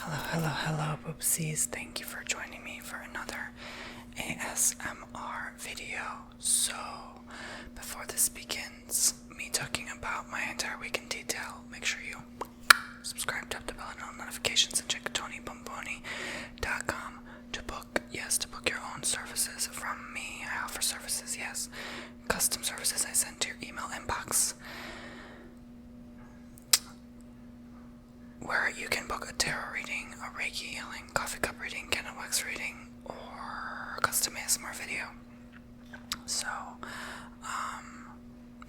Hello, Boopsies. Thank you for joining me for another ASMR video. So, before this begins, me talking about my entire week in detail, make sure you subscribe, tap the bell, and all notifications, and check TonyBomboni.com to book your own services from me. I offer services, yes. Custom services I send to your email inbox, where you can book a tarot reading, a Reiki healing, coffee cup reading, candle wax reading, or a custom ASMR video. So,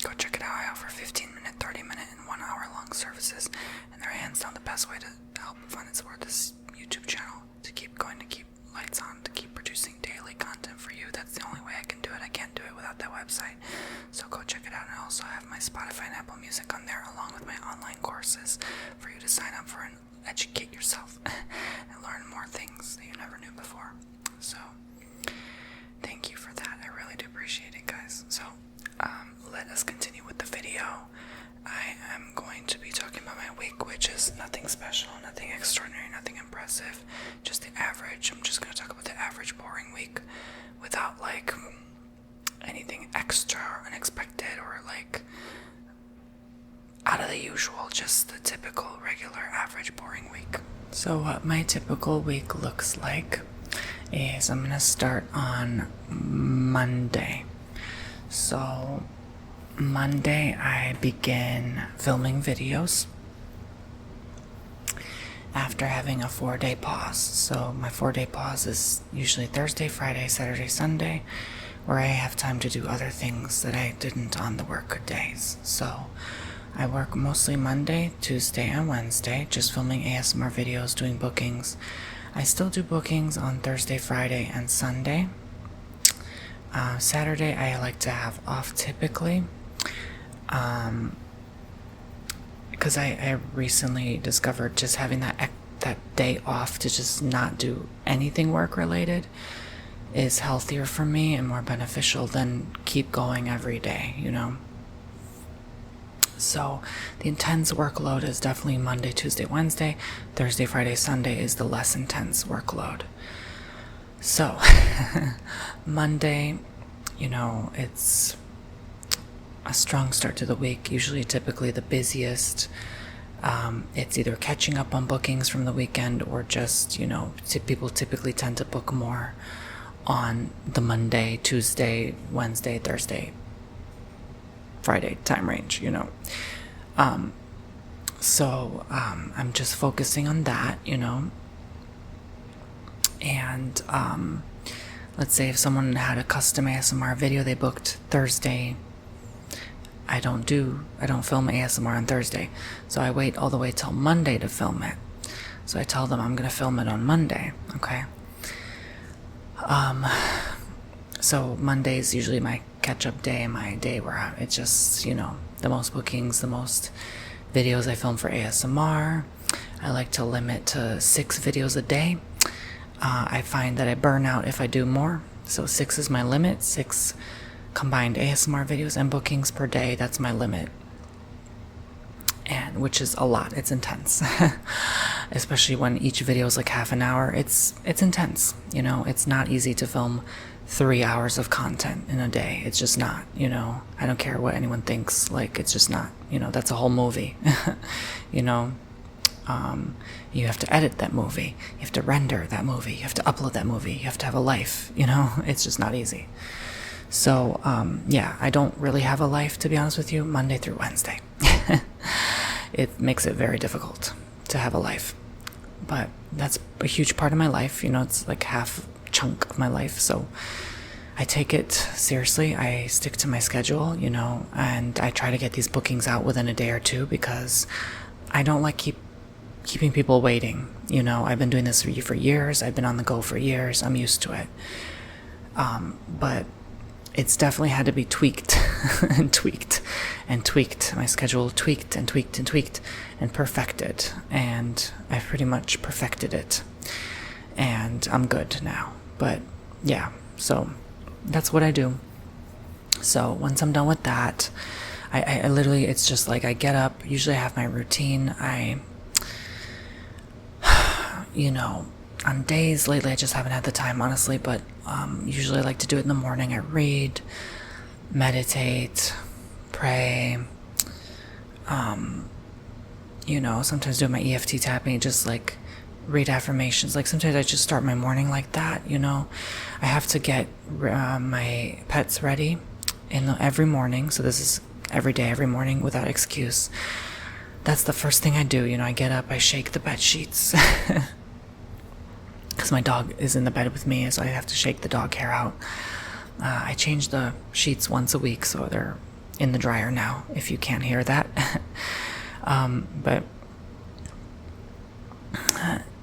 go check it out. I offer 15-minute, 30-minute, and 1-hour long services, and they're hands down the best way to help fund and support this YouTube channel, to keep going, to keep lights on, to keep producing daily content for you. That's the only way I can do it. I can't do it without that website. So go check it out. And I also have my Spotify and Apple Music on there, along with my online courses for you to sign up for and educate yourself and learn more things that you never knew before. So thank you for that. I really do appreciate it, guys. So let us continue with the video. I am going to be talking about my week, which is nothing special, nothing extraordinary, nothing impressive, just the average. I'm just going to talk about the average boring week without like anything extra or unexpected or like out of the usual, just the typical, regular, average, boring week. So what my typical week looks like is I'm going to start on Monday. So Monday I begin filming videos after having a 4-day pause. So my 4-day pause is usually Thursday, Friday, Saturday, Sunday, where I have time to do other things that I didn't on the work days. So I work mostly Monday, Tuesday, and Wednesday, just filming ASMR videos, doing bookings. I still do bookings on Thursday, Friday, and Sunday. Saturday I like to have off typically, because I recently discovered just having that day off to just not do anything work related is healthier for me and more beneficial than keep going every day, you know. So the intense workload is definitely Monday, Tuesday, Wednesday. Thursday, Friday, Sunday is the less intense workload. So Monday, you know, it's a strong start to the week, usually typically the busiest. It's either catching up on bookings from the weekend or just, you know, people typically tend to book more on the Monday, Tuesday, Wednesday, Thursday, Friday time range, you know. So I'm just focusing on that, you know. And let's say if someone had a custom ASMR video they booked Thursday, I don't film ASMR on Thursday, so I wait all the way till Monday to film it. So I tell them I'm gonna film it on Monday, okay? So Monday is usually my catch-up day, my day where it's just, you know, the most bookings, the most videos I film for ASMR. I like to limit to 6 videos a day. I find that I burn out if I do more, so 6 is my limit. 6 combined ASMR videos and bookings per day, that's my limit. And which is a lot. It's intense. Especially when each video is like half an hour. It's intense, you know. It's not easy to film 3 hours of content in a day. It's just not, you know. I don't care what anyone thinks, like, it's just not, you know. That's a whole movie. You know. You have to edit that movie, you have to render that movie, you have to upload that movie, you have to have a life, you know. It's just not easy. So yeah, I don't really have a life, to be honest with you, Monday through Wednesday. It makes it very difficult to have a life, but that's a huge part of my life, you know. It's like half chunk of my life, so I take it seriously. I stick to my schedule, you know, and I try to get these bookings out within a day or two, because I don't like keeping people waiting, you know. I've been doing this for years. I've been on the go for years. I'm used to it. But it's definitely had to be tweaked and tweaked and tweaked. My schedule tweaked and tweaked and tweaked and perfected. And I've pretty much perfected it. And I'm good now. But yeah, so that's what I do. So once I'm done with that, I literally, it's just like I get up. Usually I have my routine. you know, on days lately, I just haven't had the time, honestly, but usually I like to do it in the morning. I read, meditate, pray, you know, sometimes do my EFT tapping, just like read affirmations. Like sometimes I just start my morning like that, you know. I have to get my pets ready every morning, so this is every day, every morning, without excuse. That's the first thing I do, you know. I get up, I shake the bed sheets because my dog is in the bed with me, so I have to shake the dog hair out. I change the sheets once a week, so they're in the dryer now, if you can't hear that. But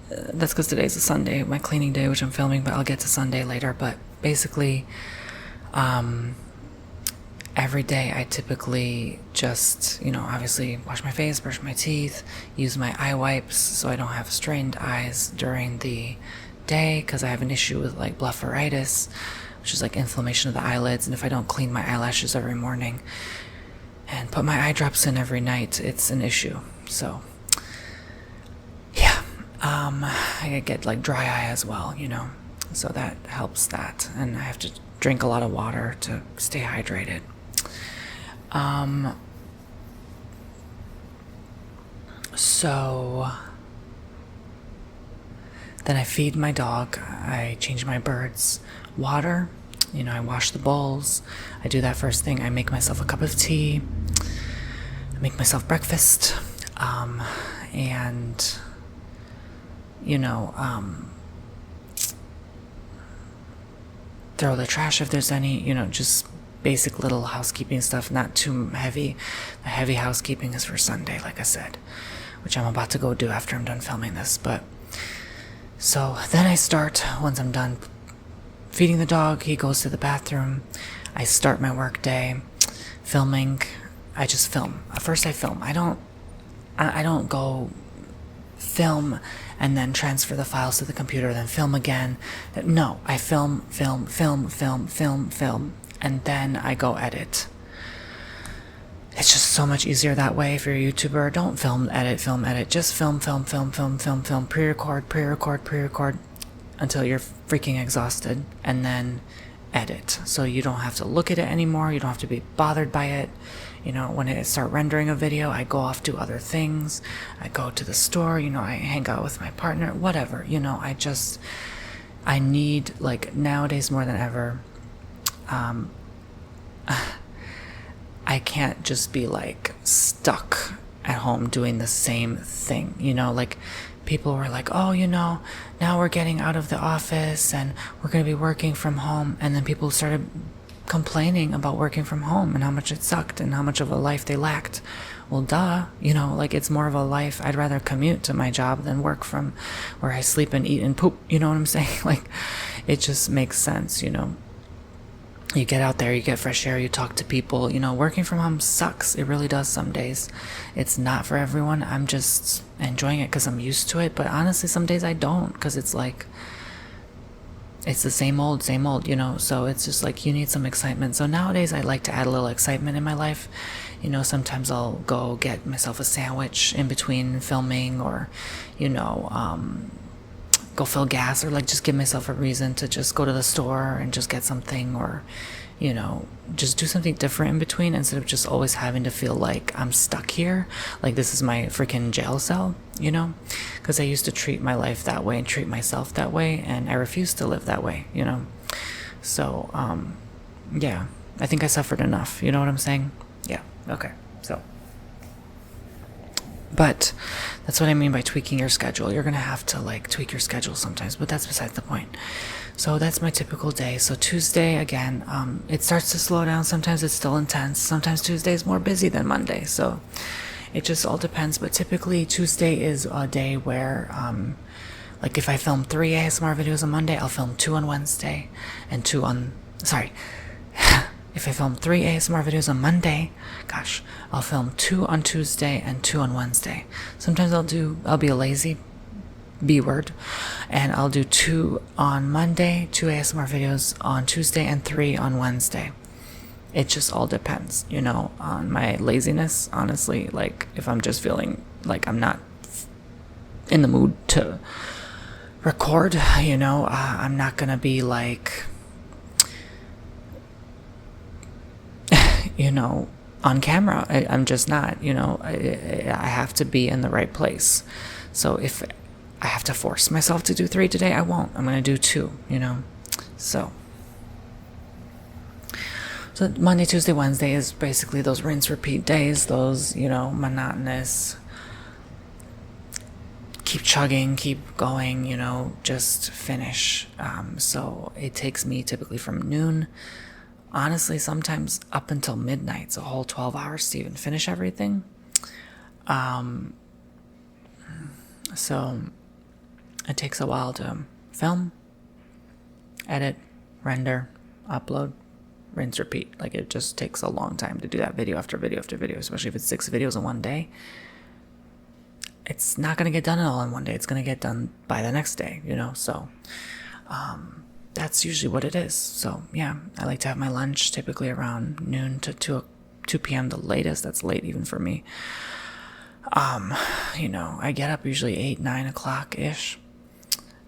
that's because today's a Sunday, my cleaning day, which I'm filming, but I'll get to Sunday later. But basically, every day I typically just, you know, obviously wash my face, brush my teeth, use my eye wipes so I don't have strained eyes during the day, because I have an issue with like blepharitis, which is like inflammation of the eyelids, and if I don't clean my eyelashes every morning and put my eye drops in every night, it's an issue. So yeah, I get like dry eye as well, you know, so that helps that, and I have to drink a lot of water to stay hydrated. So then I feed my dog, I change my birds water, you know, I wash the bowls. I do that first thing. I make myself a cup of tea, I make myself breakfast, and you know, throw the trash if there's any, you know, just basic little housekeeping stuff, not too heavy. The heavy housekeeping is for Sunday, like I said, which I'm about to go do after I'm done filming this. But so then I start, once I'm done feeding the dog, he goes to the bathroom, I start my work day filming. I just film. First I film. I don't go film and then transfer the files to the computer, then film again. No, I film, and then I go edit. It's just so much easier that way. If you're a YouTuber, don't film, edit. Just film, pre-record until you're freaking exhausted, and then edit. So you don't have to look at it anymore. You don't have to be bothered by it. You know, when I start rendering a video, I go off to other things. I go to the store, you know, I hang out with my partner, whatever, you know, I need, like, nowadays more than ever, I can't just be, like, stuck at home doing the same thing, you know, like, people were like, oh, you know, now we're getting out of the office and we're going to be working from home, and then people started complaining about working from home and how much it sucked and how much of a life they lacked. Well, duh, you know, like, it's more of a life. I'd rather commute to my job than work from where I sleep and eat and poop, you know what I'm saying? Like, it just makes sense, you know. You get out there, you get fresh air, you talk to people, you know. Working from home sucks. It really does some days. It's not for everyone. I'm just enjoying it because I'm used to it, but honestly, some days I don't, because it's like, it's the same old, you know, so it's just like, you need some excitement. So nowadays I like to add a little excitement in my life. You know, sometimes I'll go get myself a sandwich in between filming, or, you know, go fill gas, or like just give myself a reason to just go to the store and just get something, or, you know, just do something different in between, instead of just always having to feel like I'm stuck here, like this is my freaking jail cell, you know, because I used to treat my life that way and treat myself that way, and I refuse to live that way, you know. So yeah, I think I suffered enough, you know what I'm saying? Yeah, okay. So, but that's what I mean by tweaking your schedule. You're gonna have to, like, tweak your schedule sometimes, but that's besides the point. So that's my typical day. So Tuesday, again, it starts to slow down. Sometimes it's still intense. Sometimes Tuesday is more busy than Monday. So it just all depends. But typically Tuesday is a day where, like, if I film 3 ASMR videos on Monday, I'll film 2 on Wednesday and 2 on, if I film 3 ASMR videos on Monday, I'll film 2 on Tuesday and 2 on Wednesday. Sometimes I'll be a lazy B-word, and I'll do 2 on Monday, 2 ASMR videos on Tuesday, and 3 on Wednesday. It just all depends, you know, on my laziness, honestly. Like, if I'm just feeling like I'm not in the mood to record, I'm not gonna be like, on camera. I'm just not, I have to be in the right place. So if I have to force myself to do 3 today, I won't. I'm gonna do 2, So Monday, Tuesday, Wednesday is basically those rinse repeat days, those, monotonous, keep chugging, keep going, just finish. So it takes me typically from noon, honestly, sometimes up until midnight, so a whole 12 hours to even finish everything. So it takes a while to film, edit, render, upload, rinse, repeat. Like, it just takes a long time to do that video after video after video, especially if it's 6 videos in one day. It's not going to get done all in one day. It's going to get done by the next day, so that's usually what it is. So yeah, I like to have my lunch typically around noon to 2 p.m. the latest. That's late even for me. I get up usually 8, 9 o'clock ish.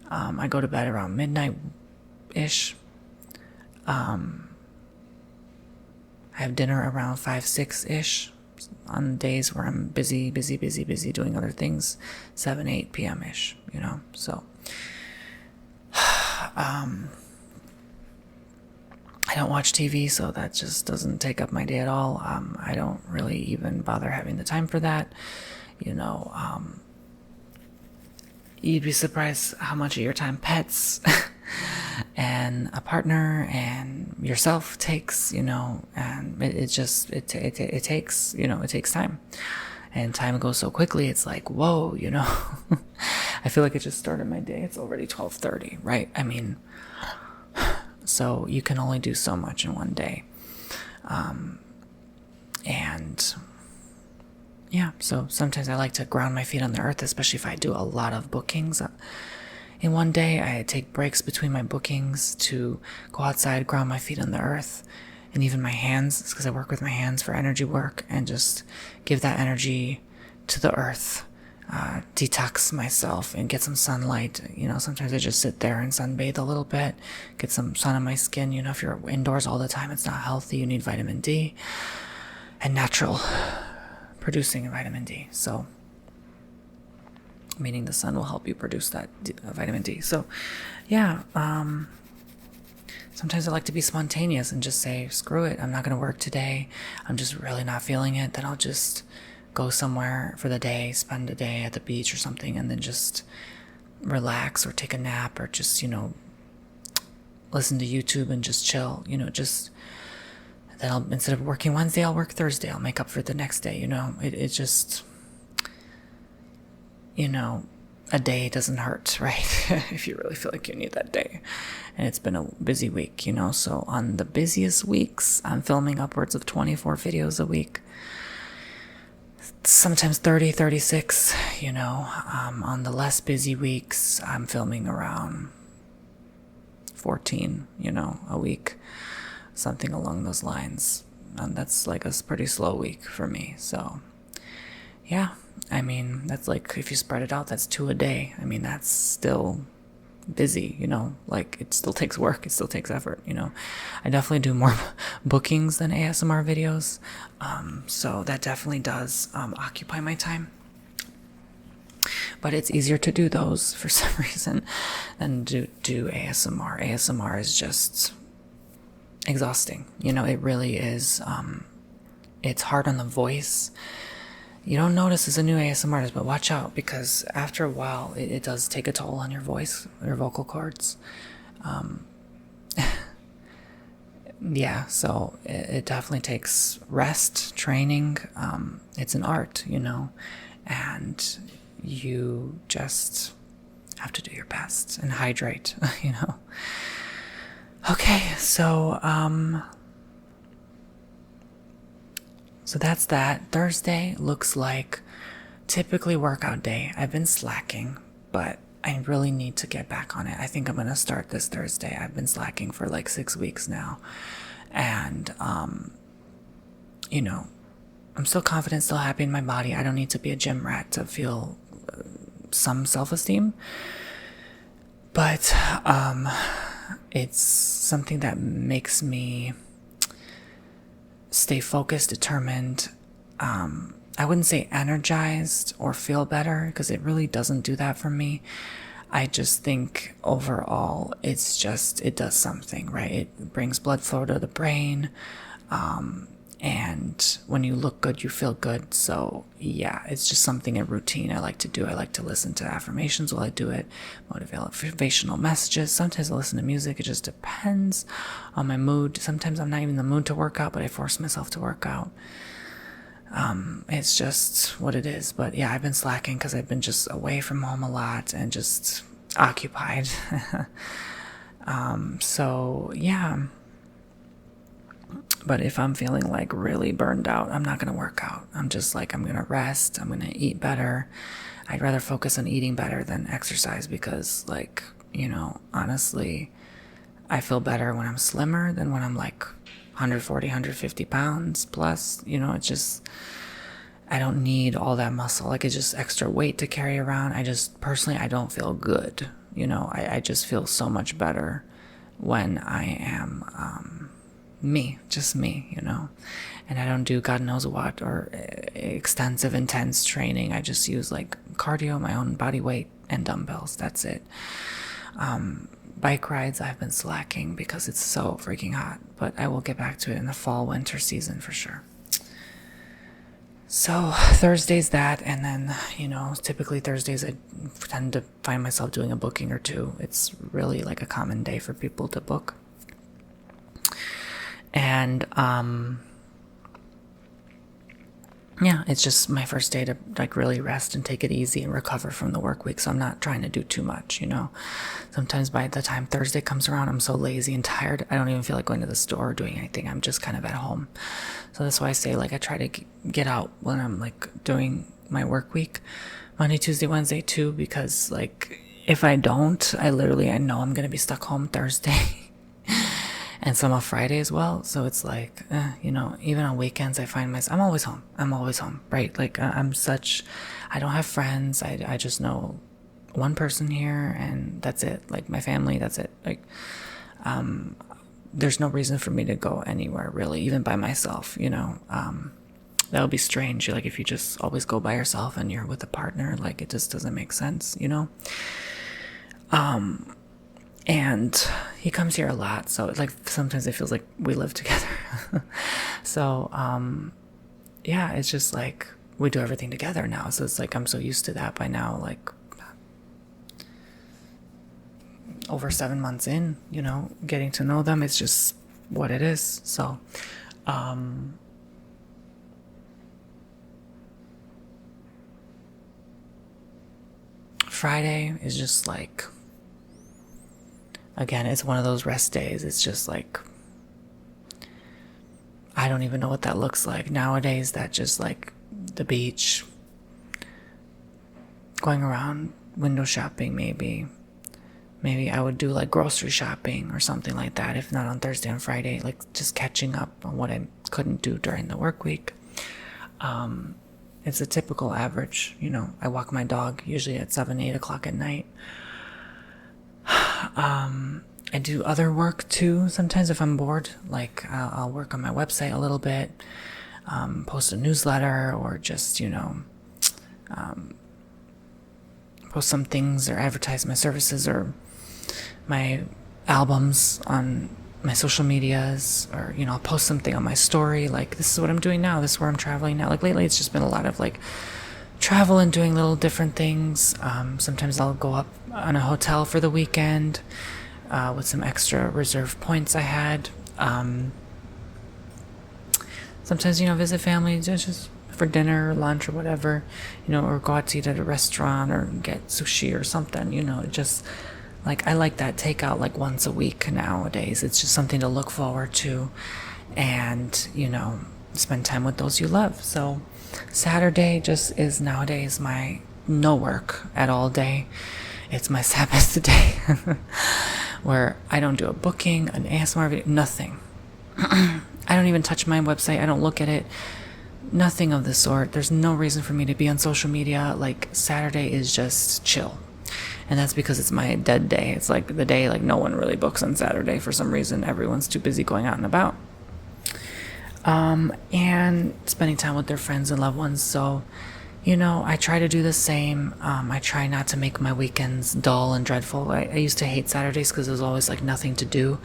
I go to bed around midnight ish. I have dinner around 5, 6 ish. On days where I'm busy doing other things, 7, 8 p.m. ish, so I don't watch TV, so that just doesn't take up my day at all. I don't really even bother having the time for that. You'd be surprised how much of your time pets and a partner and yourself takes, and it takes time, and time goes so quickly. It's like, whoa, I feel like it just started my day. It's already 12:30, right? I mean, so you can only do so much in one day. And yeah, so sometimes I like to ground my feet on the earth, especially if I do a lot of bookings. In one day, I take breaks between my bookings to go outside, ground my feet on the earth, and even my hands, because I work with my hands for energy work, and just give that energy to the earth, detox myself and get some sunlight. Sometimes I just sit there and sunbathe a little bit, get some sun on my skin. If you're indoors all the time, it's not healthy. You need vitamin D and natural producing vitamin D. So, meaning the sun will help you produce that vitamin D. So, yeah, sometimes I like to be spontaneous and just say, screw it, I'm not going to work today. I'm just really not feeling it. Then I'll just go somewhere for the day, spend a day at the beach or something, and then just relax or take a nap or just, listen to YouTube and just chill, then instead of working Wednesday, I'll work Thursday. I'll make up for it the next day, It just, a day doesn't hurt, right? If you really feel like you need that day. And it's been a busy week, So on the busiest weeks, I'm filming upwards of 24 videos a week. Sometimes 30, 36, On the less busy weeks, I'm filming around 14, a week. Something along those lines. And that's like a pretty slow week for me. So, yeah. I mean, that's like, if you spread it out, that's 2 a day. I mean, that's still busy, like, it still takes work. It still takes effort, I definitely do more bookings than ASMR videos. So that definitely does occupy my time. But it's easier to do those for some reason than do ASMR. ASMR is just exhausting. It really is. It's hard on the voice. You don't notice as a new ASMR artist, but watch out, because after a while, it does take a toll on your voice, your vocal cords. Yeah, so it definitely takes rest, training. It's an art, and you just have to do your best and hydrate, Okay, so that's that. Thursday looks like typically workout day. I've been slacking, but I really need to get back on it. I think I'm going to start this Thursday. I've been slacking for like 6 weeks now. And, I'm still confident, still happy in my body. I don't need to be a gym rat to feel some self-esteem. But it's something that makes me stay focused, determined. I wouldn't say energized or feel better, because it really doesn't do that for me. I just think overall it does something, right? It brings blood flow to the brain. And when you look good, you feel good. So yeah, it's just something, a routine I like to do. I like to listen to affirmations while I do it, motivational messages. Sometimes I listen to music. It just depends on my mood. Sometimes I'm not even in the mood to work out, but I force myself to work out. It's just what it is. But yeah, I've been slacking because I've been just away from home a lot and just occupied. So yeah. But if I'm feeling like really burned out, I'm not going to work out. I'm just like, I'm going to rest. I'm going to eat better. I'd rather focus on eating better than exercise, because like, honestly, I feel better when I'm slimmer than when I'm like 140, 150 pounds plus. It's just, I don't need all that muscle. Like, it's just extra weight to carry around. I don't feel good. I just feel so much better when I am just me, and I don't do God knows what or extensive, intense training. I just use like cardio, my own body weight, and dumbbells. That's it. Bike rides, I've been slacking because it's so freaking hot, but I will get back to it in the fall, winter season for sure. So Thursday's that, and then, typically Thursdays I tend to find myself doing a booking or two. It's really like a common day for people to book. And yeah, it's just my first day to like really rest and take it easy and recover from the work week. So I'm not trying to do too much, Sometimes by the time Thursday comes around, I'm so lazy and tired, I don't even feel like going to the store or doing anything. I'm just kind of at home. So that's why I say, like, I try to get out when I'm like doing my work week, Monday, Tuesday, Wednesday too, because like if I don't, I know I'm going to be stuck home Thursday. And some off Friday as well. So it's like, even on weekends, I find myself, I'm always home, right? Like I don't have friends. I just know one person here, and that's it. Like my family, that's it. Like, there's no reason for me to go anywhere really, even by myself, that would be strange. Like if you just always go by yourself and you're with a partner, like it just doesn't make sense, And he comes here a lot, so like sometimes it feels like we live together. So, yeah, it's just like we do everything together now. So it's like I'm so used to that by now, like over 7 months in, getting to know them. It's just what it is. So, Friday is just like, again, it's one of those rest days. It's just like, I don't even know what that looks like nowadays. That just like the beach, going around window shopping, maybe I would do like grocery shopping or something like that, if not on Thursday and Friday, like just catching up on what I couldn't do during the work week. It's a typical average, I walk my dog usually at 7, 8 o'clock at night. I do other work too. Sometimes if I'm bored, like I'll work on my website a little bit, post a newsletter, or just, post some things or advertise my services or my albums on my social medias, or, I'll post something on my story. Like, this is what I'm doing now. This is where I'm traveling now. Like lately, it's just been a lot of like travel and doing little different things. Sometimes I'll go up on a hotel for the weekend with some extra reserve points I had. Sometimes, visit family just for dinner or lunch or whatever, or go out to eat at a restaurant or get sushi or something, just like, I like that takeout like once a week nowadays. It's just something to look forward to and, spend time with those you love. So Saturday just is nowadays my no work at all day. It's my Sabbath day where I don't do a booking, an ASMR video, nothing. I don't even touch my website. I don't look at it. Nothing of the sort. There's no reason for me to be on social media. Like, Saturday is just chill. And that's because it's my dead day. It's like the day like no one really books on Saturday for some reason. Everyone's too busy going out and about. And spending time with their friends and loved ones. So, I try to do the same. I try not to make my weekends dull and dreadful. I used to hate Saturdays because there's always like nothing to do.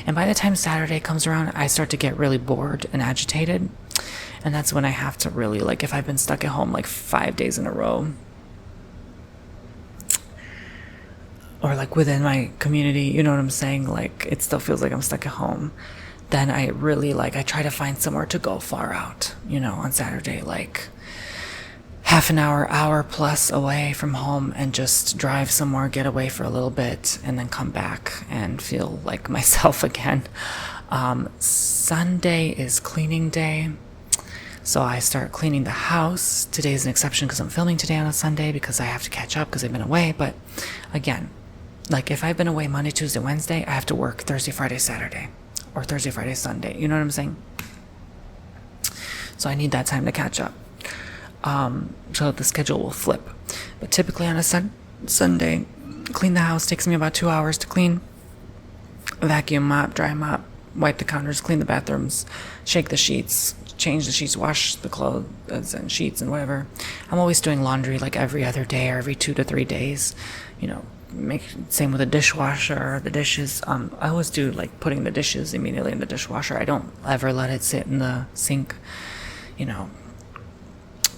And by the time Saturday comes around, I start to get really bored and agitated. And that's when I have to really, like, if I've been stuck at home like 5 days in a row, or like within my community, you know what I'm saying? Like, it still feels like I'm stuck at home. Then I really I try to find somewhere to go far out, on Saturday, like half an hour plus away from home, and just drive somewhere, get away for a little bit, and then come back and feel like myself again. Sunday is cleaning day. So I start cleaning the house. Today's an exception because I'm filming today on a Sunday because I have to catch up because I've been away. But again, like if I've been away Monday, Tuesday, Wednesday, I have to work Thursday, Friday, Saturday, or Thursday, Friday, Sunday. You know what I'm saying? So I need that time to catch up. So the schedule will flip. But typically on a Sunday, clean the house takes me about 2 hours to clean. Vacuum, mop, dry mop, wipe the counters, clean the bathrooms, shake the sheets, change the sheets, wash the clothes and sheets and whatever. I'm always doing laundry like every other day or every 2 to 3 days. Same with the dishwasher, the dishes. I always do like putting the dishes immediately in the dishwasher. I don't ever let it sit in the sink,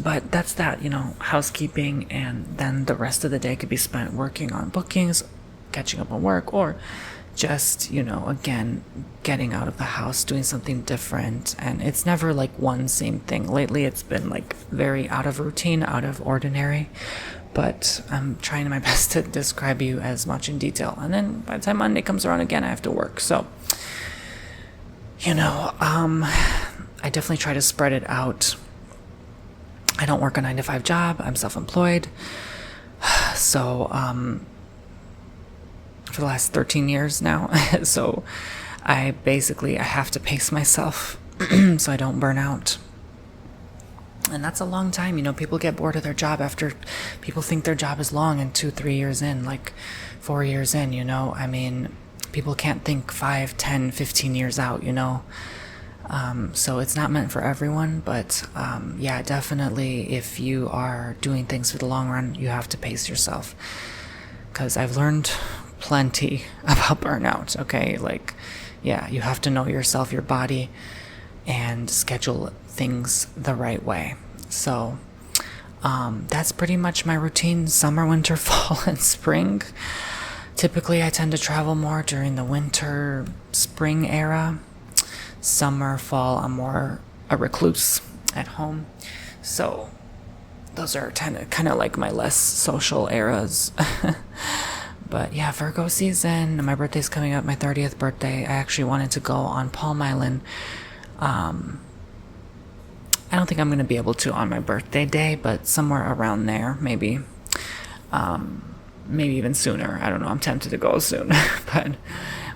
But that's that, housekeeping, and then the rest of the day could be spent working on bookings, catching up on work, or just, again, getting out of the house, doing something different. And it's never like one same thing. Lately, it's been like very out of routine, out of ordinary. But I'm trying my best to describe you as much in detail. And then by the time Monday comes around again, I have to work. So, I definitely try to spread it out. I don't work a 9-to-5 job. I'm self-employed. So, for the last 13 years now. So I have to pace myself so I don't burn out. And that's a long time. People get bored of their job after people think their job is long, and 2-3 years in, like 4 years in, I mean, people can't think 5, 10, 15 years out, so it's not meant for everyone, but yeah, definitely if you are doing things for the long run, you have to pace yourself, because I've learned plenty about burnout. Okay, you have to know yourself, your body, and schedule things the right way. So that's pretty much my routine: summer, winter, fall, and spring. Typically I tend to travel more during the winter, spring era. Summer, fall, I'm more a recluse at home. So those are kind of like my less social eras. But yeah, Virgo season. My birthday's coming up, my 30th birthday. I actually wanted to go on Palm Island. I don't think I'm going to be able to on my birthday day, but somewhere around there, maybe. Maybe even sooner. I don't know. I'm tempted to go soon, but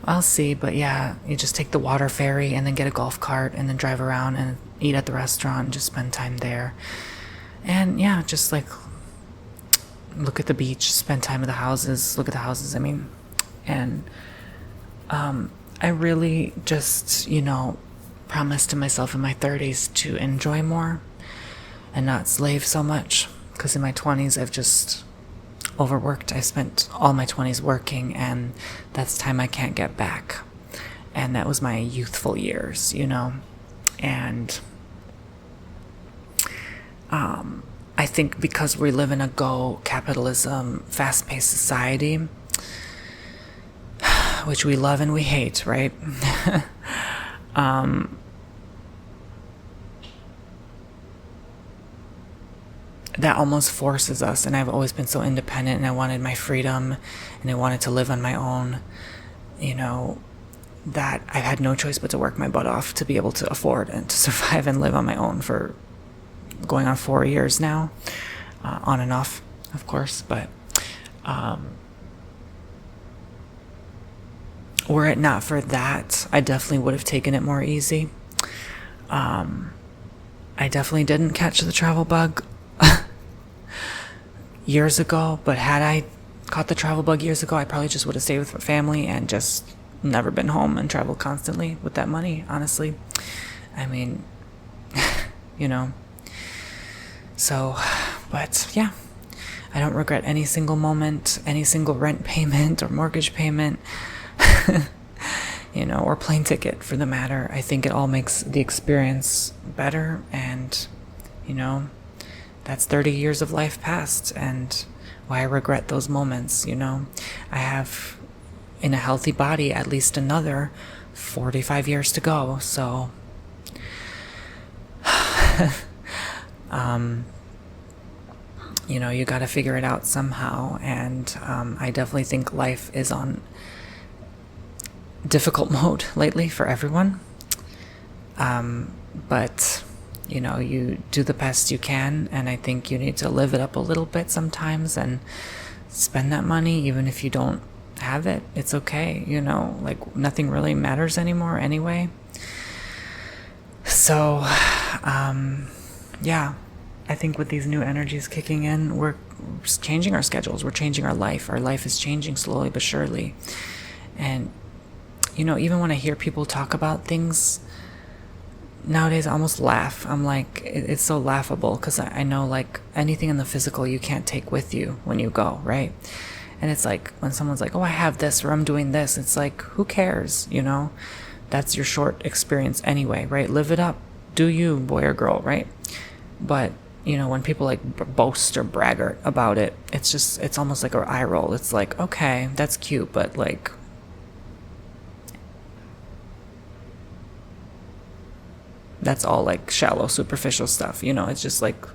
I'll see. But yeah, you just take the water ferry and then get a golf cart and then drive around and eat at the restaurant and just spend time there. And yeah, just look at the beach, spend time at the houses, look at the houses, and I really just, promised to myself in my 30s to enjoy more and not slave so much, because in my 20s I've just overworked. I spent all my 20s working, and that's time I can't get back. And that was my youthful years, and I think because we live in a capitalism, fast-paced society, which we love and we hate, right? That almost forces us, and I've always been so independent, and I wanted my freedom, and I wanted to live on my own, that I had no choice but to work my butt off to be able to afford and to survive and live on my own for going on 4 years now, on and off, of course. But were it not for that, I definitely would have taken it more easy. I definitely didn't catch the travel bug years ago, but had I caught the travel bug years ago, I probably just would have stayed with my family and just never been home and traveled constantly with that money, honestly. I mean, you know. So, but yeah, I don't regret any single moment, any single rent payment or mortgage payment, you know, or plane ticket for the matter. I think it all makes the experience better, and, you know, that's 30 years of life past, and why I regret those moments, you know. I have, in a healthy body, at least another 45 years to go, so you know, you got to figure it out somehow. And I definitely think life is on difficult mode lately for everyone. But, you know, you do the best you can. And I think you need to live it up a little bit sometimes and spend that money, even if you don't have it. It's okay. You know, like nothing really matters anymore anyway. So, yeah. I think with these new energies kicking in, we're changing our schedules. We're changing our life. Our life is changing slowly but surely. And, you know, even when I hear people talk about things nowadays, I almost laugh. I'm like, it's so laughable, because I know, like, anything in the physical you can't take with you when you go, right? And it's like when someone's like, oh, I have this, or I'm doing this. It's like, who cares, you know? That's your short experience anyway, right? Live it up. Do you, boy or girl, right? But, you know, when people like boast or braggart about it, it's almost like an eye roll. It's like, okay, that's cute, but like, that's all like shallow, superficial stuff. You know, it's just like,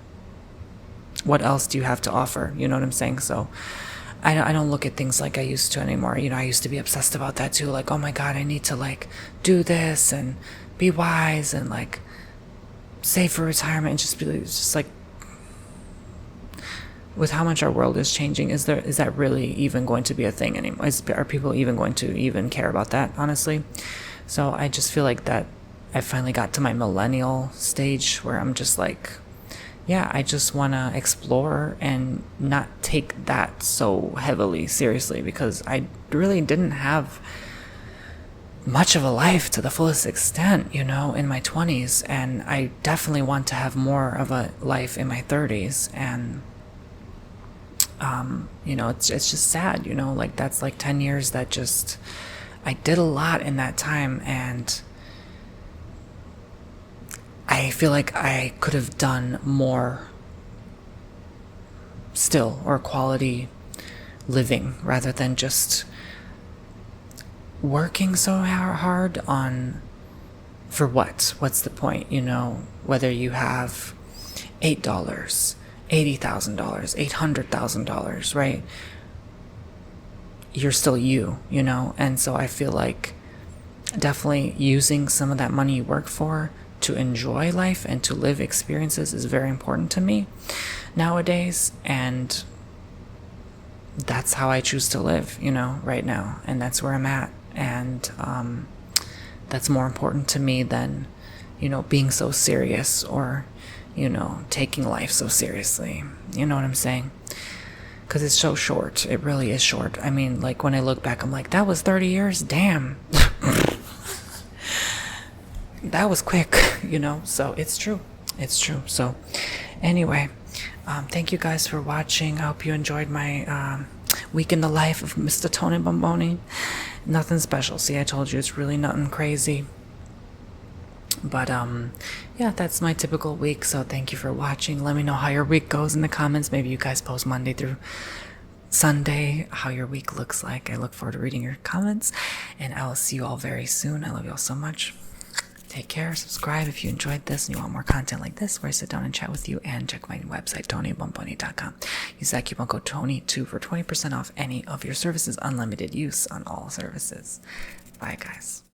what else do you have to offer? You know what I'm saying? So I don't look at things like I used to anymore. You know, I used to be obsessed about that too. Like, oh my God, I need to like do this and be wise and like save for retirement, and just be like, just like, with how much our world is changing, is that really even going to be a thing anymore? Are people even going to even care about that, honestly? So I just feel like that I finally got to my millennial stage where I'm just like, yeah, I just want to explore and not take that so heavily seriously, because I really didn't have much of a life to the fullest extent, you know, in my 20s, and I definitely want to have more of a life in my 30s. And you know, it's just sad, you know, like that's like 10 years that just, I did a lot in that time, and I feel like I could have done more still, or quality living, rather than just working so hard on, for what's the point, you know? Whether you have $8, $80,000, $800,000, right? You're still you know? And so I feel like definitely using some of that money you work for to enjoy life and to live experiences is very important to me nowadays. And that's how I choose to live, you know, right now. And that's where I'm at. And that's more important to me than, you know, being so serious, or, you know, taking life so seriously. You know what I'm saying? Because it's so short. It really is short. I mean, like, when I look back, I'm like, that was 30 years? Damn. That was quick, you know? So it's true. It's true. So anyway, thank you guys for watching. I hope you enjoyed my week in the life of Mr. Tony Bomboni. Nothing special. See, I told you, it's really nothing crazy. But yeah, that's my typical week. So thank you for watching. Let me know how your week goes in the comments. Maybe you guys post Monday through Sunday how your week looks like. I look forward to reading your comments, and I will see you all very soon. I love you all so much. Take care. Subscribe if you enjoyed this and you want more content like this, where I sit down and chat with you. And check my website, TonyBomboni.com. Use that coupon code TONY2 for 20% off any of your services. Unlimited use on all services. Bye, guys.